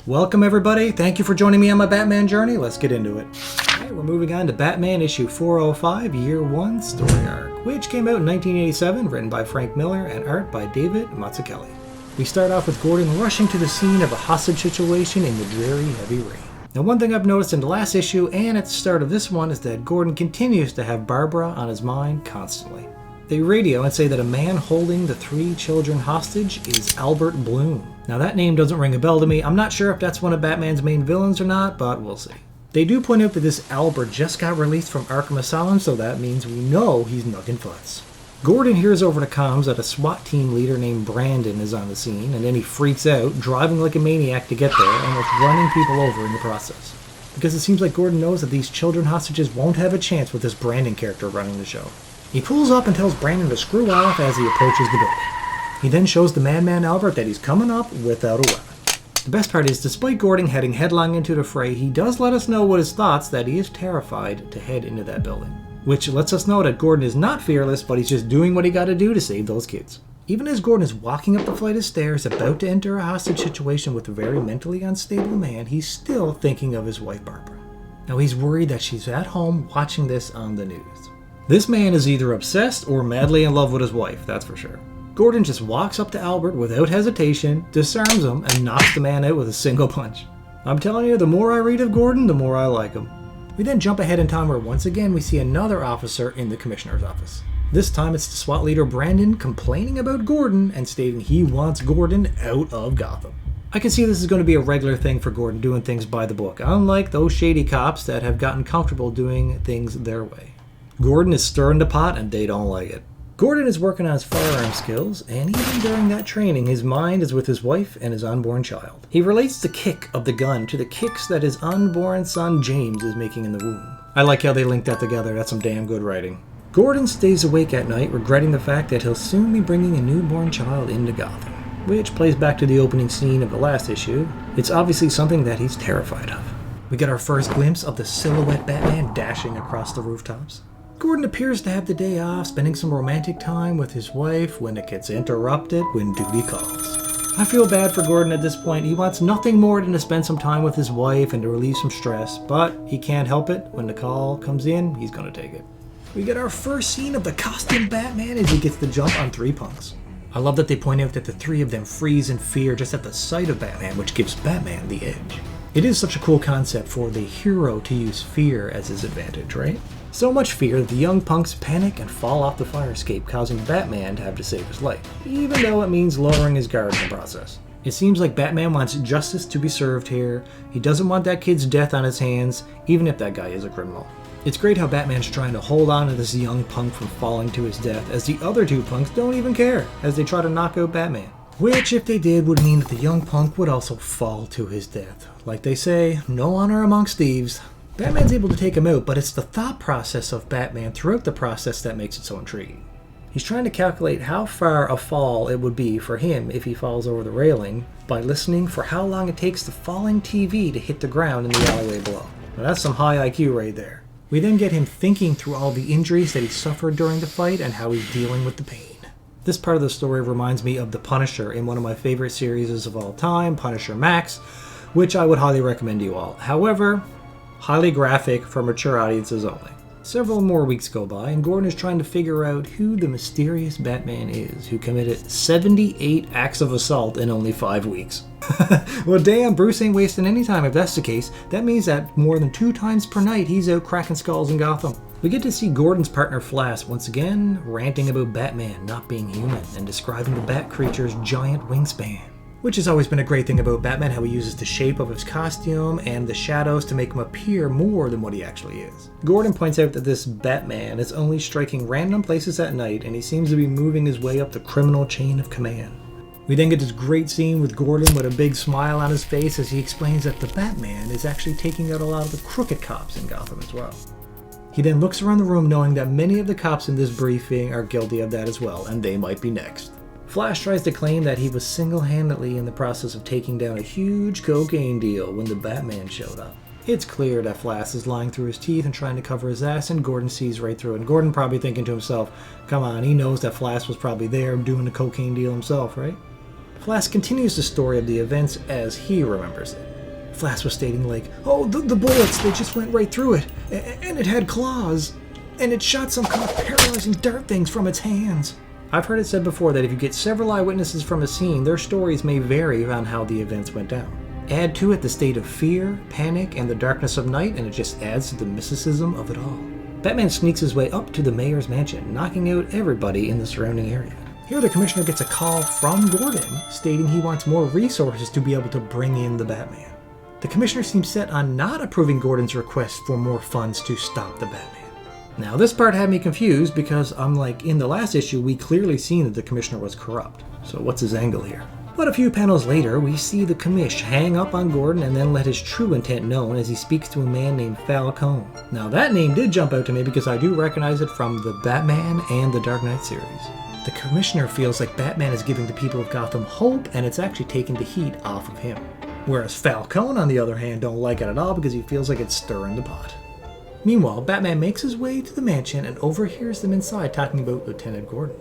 Welcome everybody, thank you for joining me on my Batman journey. Let's get into it. Alright, we're moving on to Batman issue 405, Year 1 story arc, which came out in 1987, written by Frank Miller and art by David Mazzucchelli. We start off with Gordon rushing to the scene of a hostage situation in the dreary heavy rain. Now, one thing I've noticed in the last issue and at the start of this one is that Gordon continues to have Barbara on his mind constantly. They radio and say that a man holding the 3 children hostage is Albert Bloom. Now that name doesn't ring a bell to me. I'm not sure if that's one of Batman's main villains or not, but we'll see. They do point out that this Albert just got released from Arkham Asylum, so that means we know he's knucking futz. Gordon hears over the comms that a SWAT team leader named Brandon is on the scene, and then he freaks out, driving like a maniac to get there, and with running people over in the process. Because it seems like Gordon knows that these children hostages won't have a chance with this Brandon character running the show. He pulls up and tells Brandon to screw off as he approaches the building. He then shows the madman Albert that he's coming up without a weapon. The best part is, despite Gordon heading headlong into the fray, he does let us know what his thoughts that he is terrified to head into that building. Which lets us know that Gordon is not fearless, but he's just doing what he gotta do to save those kids. Even as Gordon is walking up the flight of stairs, about to enter a hostage situation with a very mentally unstable man, he's still thinking of his wife Barbara. Now he's worried that she's at home watching this on the news. This man is either obsessed or madly in love with his wife, that's for sure. Gordon just walks up to Albert without hesitation, disarms him, and knocks the man out with a single punch. I'm telling you, the more I read of Gordon, the more I like him. We then jump ahead in time where once again we see another officer in the commissioner's office. This time it's the SWAT leader Brandon complaining about Gordon and stating he wants Gordon out of Gotham. I can see this is going to be a regular thing for Gordon, doing things by the book, unlike those shady cops that have gotten comfortable doing things their way. Gordon is stirring the pot and they don't like it. Gordon is working on his firearm skills, and even during that training, his mind is with his wife and his unborn child. He relates the kick of the gun to the kicks that his unborn son James is making in the womb. I like how they linked that together, that's some damn good writing. Gordon stays awake at night, regretting the fact that he'll soon be bringing a newborn child into Gotham, which plays back to the opening scene of the last issue. It's obviously something that he's terrified of. We get our first glimpse of the silhouette Batman dashing across the rooftops. Gordon appears to have the day off, spending some romantic time with his wife when it gets interrupted when duty calls. I feel bad for Gordon at this point. He wants nothing more than to spend some time with his wife and to relieve some stress, but he can't help it. When the call comes in, he's gonna take it. We get our first scene of the costume Batman as he gets the jump on 3 punks. I love that they point out that the 3 of them freeze in fear just at the sight of Batman, which gives Batman the edge. It is such a cool concept for the hero to use fear as his advantage, right? So much fear that the young punks panic and fall off the fire escape, causing Batman to have to save his life, even though it means lowering his guard in the process. It seems like Batman wants justice to be served here. He doesn't want that kid's death on his hands, even if that guy is a criminal. It's great how Batman's trying to hold on to this young punk from falling to his death, as the other 2 punks don't even care, as they try to knock out Batman. Which, if they did, would mean that the young punk would also fall to his death. Like they say, no honor amongst thieves. Batman's able to take him out, but it's the thought process of Batman throughout the process that makes it so intriguing. He's trying to calculate how far a fall it would be for him if he falls over the railing by listening for how long it takes the falling TV to hit the ground in the alleyway below. Now that's some high IQ right there. We then get him thinking through all the injuries that he suffered during the fight and how he's dealing with the pain. This part of the story reminds me of The Punisher in one of my favorite series of all time, Punisher Max, which I would highly recommend to you all. However, highly graphic for mature audiences only. Several more weeks go by, and Gordon is trying to figure out who the mysterious Batman is, who committed 78 acts of assault in only 5 weeks. Well damn, Bruce ain't wasting any time if that's the case. That means that more than 2 times per night he's out cracking skulls in Gotham. We get to see Gordon's partner Flash once again ranting about Batman not being human and describing the Bat creature's giant wingspan. Which has always been a great thing about Batman, how he uses the shape of his costume and the shadows to make him appear more than what he actually is. Gordon points out that this Batman is only striking random places at night, and he seems to be moving his way up the criminal chain of command. We then get this great scene with Gordon with a big smile on his face as he explains that the Batman is actually taking out a lot of the crooked cops in Gotham as well. He then looks around the room knowing that many of the cops in this briefing are guilty of that as well, and they might be next. Flash tries to claim that he was single-handedly in the process of taking down a huge cocaine deal when the Batman showed up. It's clear that Flash is lying through his teeth and trying to cover his ass, and Gordon sees right through it. And Gordon probably thinking to himself, come on, he knows that Flash was probably there doing the cocaine deal himself, right? Flash continues the story of the events as he remembers it. Flash was stating like, "Oh, the bullets, they just went right through it. And it had claws. And it shot some kind of paralyzing dart things from its hands." I've heard it said before that if you get several eyewitnesses from a scene, their stories may vary on how the events went down. Add to it the state of fear, panic, and the darkness of night, and it just adds to the mysticism of it all. Batman sneaks his way up to the mayor's mansion, knocking out everybody in the surrounding area. Here the commissioner gets a call from Gordon, stating he wants more resources to be able to bring in the Batman. The commissioner seems set on not approving Gordon's request for more funds to stop the Batman. Now this part had me confused because unlike in the last issue, we clearly seen that the commissioner was corrupt. So what's his angle here? But a few panels later, we see the commish hang up on Gordon and then let his true intent known as he speaks to a man named Falcone. Now that name did jump out to me because I do recognize it from the Batman and the Dark Knight series. The commissioner feels like Batman is giving the people of Gotham hope and it's actually taking the heat off of him. Whereas Falcone, on the other hand, don't like it at all because he feels like it's stirring the pot. Meanwhile, Batman makes his way to the mansion and overhears them inside talking about Lieutenant Gordon,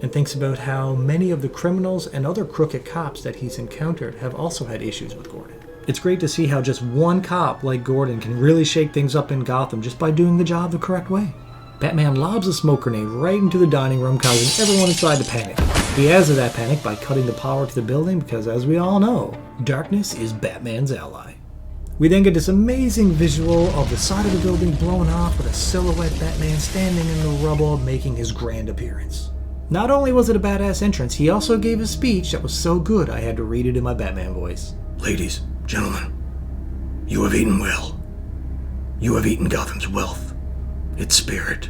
and thinks about how many of the criminals and other crooked cops that he's encountered have also had issues with Gordon. It's great to see how just one cop like Gordon can really shake things up in Gotham just by doing the job the correct way. Batman lobs a smoke grenade right into the dining room, causing everyone inside to panic. He adds to that panic by cutting the power to the building because, as we all know, darkness is Batman's ally. We then get this amazing visual of the side of the building blown off with a silhouette Batman standing in the rubble making his grand appearance. Not only was it a badass entrance, he also gave a speech that was so good I had to read it in my Batman voice. "Ladies, gentlemen, you have eaten well. You have eaten Gotham's wealth, its spirit.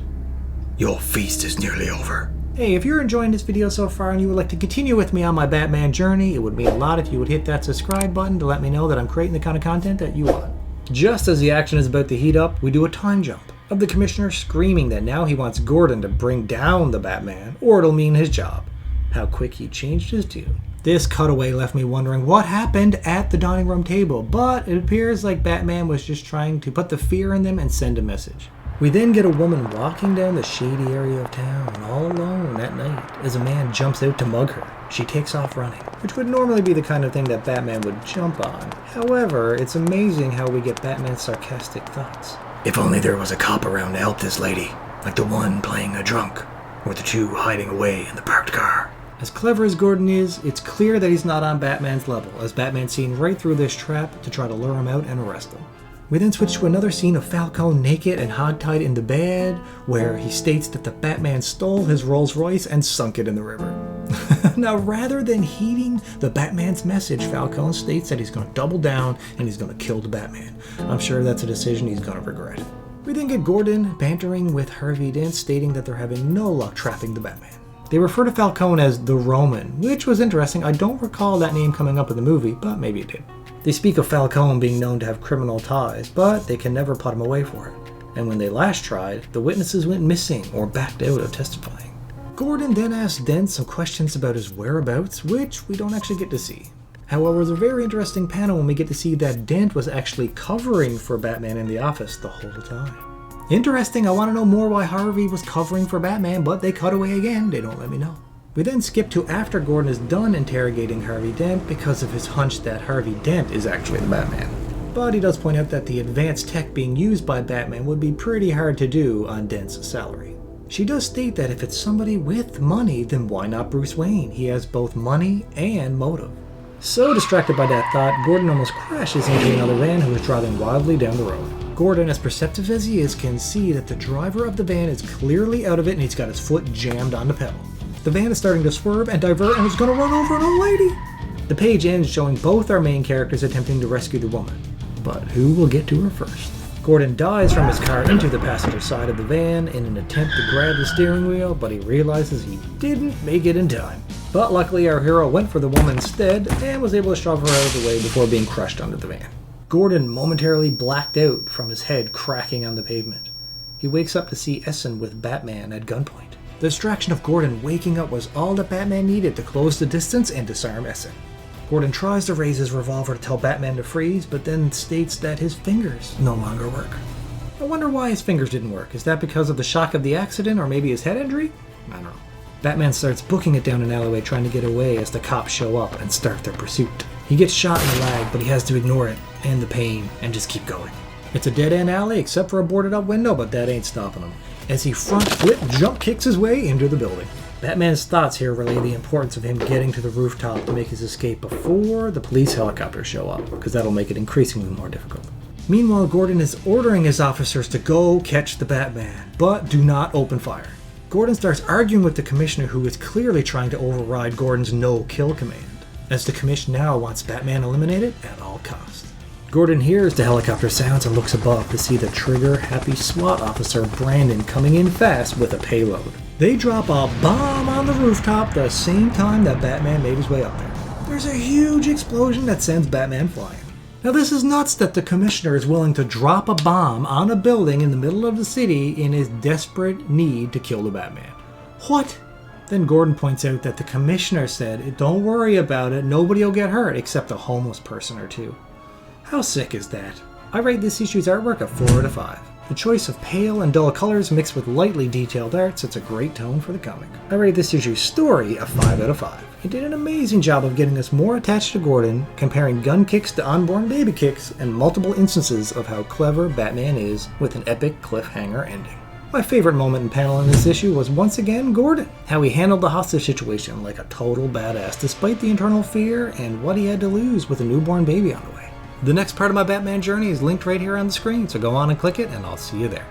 Your feast is nearly over." Hey, if you're enjoying this video so far and you would like to continue with me on my Batman journey, it would mean a lot if you would hit that subscribe button to let me know that I'm creating the kind of content that you want. Just as the action is about to heat up, we do a time jump of the commissioner screaming that now he wants Gordon to bring down the Batman, or it'll mean his job. How quick he changed his tune. This cutaway left me wondering what happened at the dining room table, but it appears like Batman was just trying to put the fear in them and send a message. We then get a woman walking down the shady area of town all alone at night as a man jumps out to mug her. She takes off running, which would normally be the kind of thing that Batman would jump on. However, it's amazing how we get Batman's sarcastic thoughts. "If only there was a cop around to help this lady, like the one playing a drunk, or the two hiding away in the parked car." As clever as Gordon is, it's clear that he's not on Batman's level, as Batman's seen right through this trap to try to lure him out and arrest him. We then switch to another scene of Falcone naked and hogtied in the bed, where he states that the Batman stole his Rolls Royce and sunk it in the river. Now, rather than heeding the Batman's message, Falcone states that he's going to double down and he's going to kill the Batman. I'm sure that's a decision he's going to regret. We then get Gordon bantering with Harvey Dent, stating that they're having no luck trapping the Batman. They refer to Falcone as the Roman, which was interesting. I don't recall that name coming up in the movie, but maybe it did. They speak of Falcone being known to have criminal ties, but they can never put him away for it. And when they last tried, the witnesses went missing or backed out of testifying. Gordon then asks Dent some questions about his whereabouts, which we don't actually get to see. However, there's a very interesting panel when we get to see that Dent was actually covering for Batman in the office the whole time. Interesting, I want to know more why Harvey was covering for Batman, but they cut away again, they don't let me know. We then skip to after Gordon is done interrogating Harvey Dent because of his hunch that Harvey Dent is actually the Batman. But he does point out that the advanced tech being used by Batman would be pretty hard to do on Dent's salary. She does state that if it's somebody with money, then why not Bruce Wayne? He has both money and motive. So distracted by that thought, Gordon almost crashes into another van who is driving wildly down the road. Gordon, as perceptive as he is, can see that the driver of the van is clearly out of it and he's got his foot jammed on the pedal. The van is starting to swerve and divert and is going to run over an old lady. The page ends showing both our main characters attempting to rescue the woman. But who will get to her first? Gordon dives from his car into the passenger side of the van in an attempt to grab the steering wheel, but he realizes he didn't make it in time. But luckily our hero went for the woman instead and was able to shove her out of the way before being crushed under the van. Gordon momentarily blacked out from his head cracking on the pavement. He wakes up to see Essen with Batman at gunpoint. The distraction of Gordon waking up was all that Batman needed to close the distance and disarm Essen. Gordon tries to raise his revolver to tell Batman to freeze, but then states that his fingers no longer work. I wonder why his fingers didn't work. Is that because of the shock of the accident or maybe his head injury? I don't know. Batman starts booking it down an alleyway trying to get away as the cops show up and start their pursuit. He gets shot in the leg, but he has to ignore it and the pain and just keep going. It's a dead-end alley except for a boarded up window, but that ain't stopping him, as he front flip jump kicks his way into the building. Batman's thoughts here relay the importance of him getting to the rooftop to make his escape before the police helicopters show up, because that'll make it increasingly more difficult. Meanwhile, Gordon is ordering his officers to go catch the Batman, but do not open fire. Gordon starts arguing with the commissioner, who is clearly trying to override Gordon's no-kill command, as the commissioner now wants Batman eliminated at all costs. Gordon hears the helicopter sounds and looks above to see the trigger-happy SWAT officer Brandon coming in fast with a payload. They drop a bomb on the rooftop the same time that Batman made his way up there. There's a huge explosion that sends Batman flying. Now this is nuts that the commissioner is willing to drop a bomb on a building in the middle of the city in his desperate need to kill the Batman. What? Then Gordon points out that the commissioner said, "Don't worry about it, nobody will get hurt except a homeless person or two." How sick is that? I rate this issue's artwork a 4 out of 5. The choice of pale and dull colors mixed with lightly detailed art sets a great tone for the comic. I rate this issue's story a 5 out of 5. It did an amazing job of getting us more attached to Gordon, comparing gun kicks to unborn baby kicks, and multiple instances of how clever Batman is with an epic cliffhanger ending. My favorite moment and panel in this issue was once again Gordon. How he handled the hostage situation like a total badass despite the internal fear and what he had to lose with a newborn baby on the way. The next part of my Batman journey is linked right here on the screen, so go on and click it and I'll see you there.